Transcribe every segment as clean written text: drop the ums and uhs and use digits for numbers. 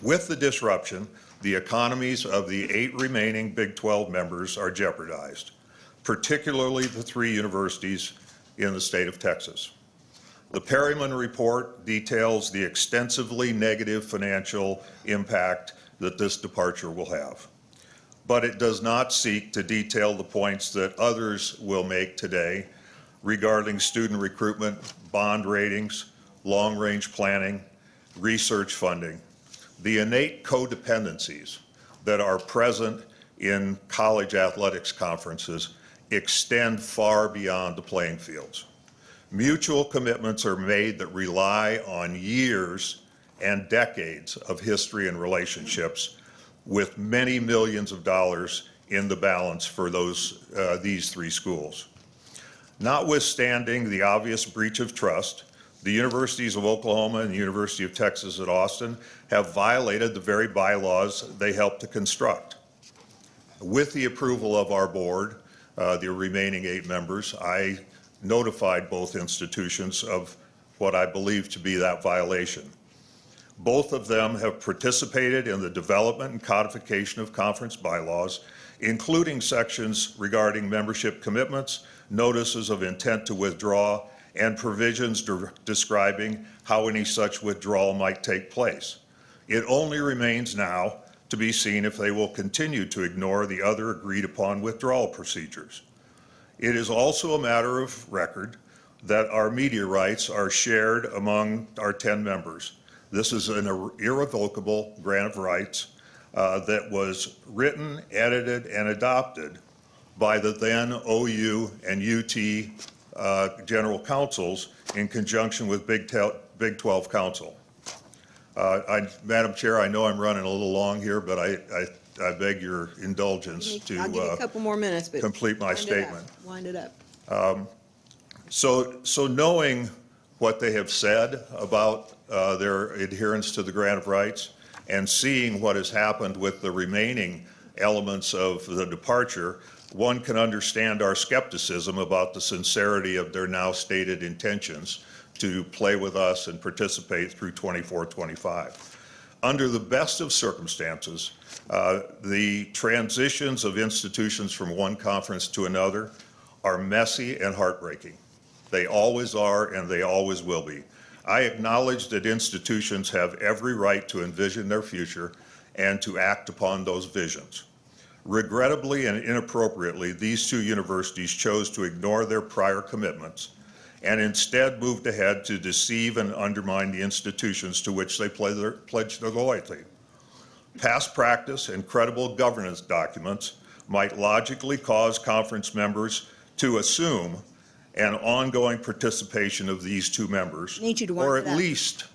With the disruption, the economies of the 8 remaining Big 12 members are jeopardized, particularly the 3 universities in the state of Texas. The Perryman report details the extensively negative financial impact that this departure will have, but it does not seek to detail the points that others will make today regarding student recruitment, bond ratings, long-range planning, research funding, the innate codependencies that are present in college athletics conferences extend far beyond the playing fields. Mutual commitments are made that rely on years and decades of history and relationships, with many millions of dollars in the balance for these 3 schools. Notwithstanding the obvious breach of trust, the universities of Oklahoma and the University of Texas at Austin have violated the very bylaws they helped to construct. With the approval of our board, the remaining 8 members, I notified both institutions of what I believe to be that violation. Both of them have participated in the development and codification of conference bylaws, including sections regarding membership commitments, notices of intent to withdraw, and provisions describing how any such withdrawal might take place. It only remains now to be seen if they will continue to ignore the other agreed upon withdrawal procedures. It is also a matter of record that our media rights are shared among our 10 members. This is an irrevocable grant of rights that was written, edited, and adopted by the then OU and UT general counsels in conjunction with Big 12 counsel. Madam Chair, I know I'm running a little long here, but I beg your indulgence to I'll give you a couple more minutes, but complete my statement. Wind it up. So knowing what they have said about their adherence to the grant of rights and seeing what has happened with the remaining elements of the departure, one can understand our skepticism about the sincerity of their now stated intentions to play with us and participate through 24-25. Under the best of circumstances, the transitions of institutions from one conference to another are messy and heartbreaking. They always are, and they always will be. I acknowledge that institutions have every right to envision their future and to act upon those visions. Regrettably and inappropriately, these 2 universities chose to ignore their prior commitments and instead moved ahead to deceive and undermine the institutions to which they pledged their loyalty. Past practice and credible governance documents might logically cause conference members to assume an ongoing participation of these 2 members, or at least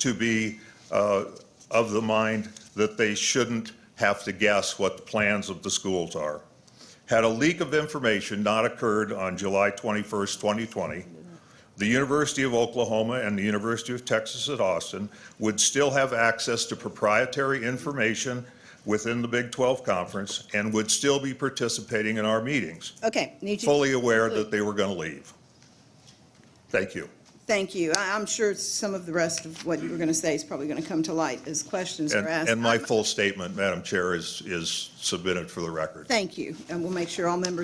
to be of the mind that they shouldn't have to guess what the plans of the schools are. Had a leak of information not occurred on July 21st, 2020, the University of Oklahoma and the University of Texas at Austin would still have access to proprietary information within the Big 12 Conference and would still be participating in our meetings, fully aware that they were going to leave. Thank you. Thank you. I'm sure some of the rest of what you were going to say is probably going to come to light as questions are asked. And my full statement, Madam Chair, is submitted for the record. Thank you. And we'll make sure all members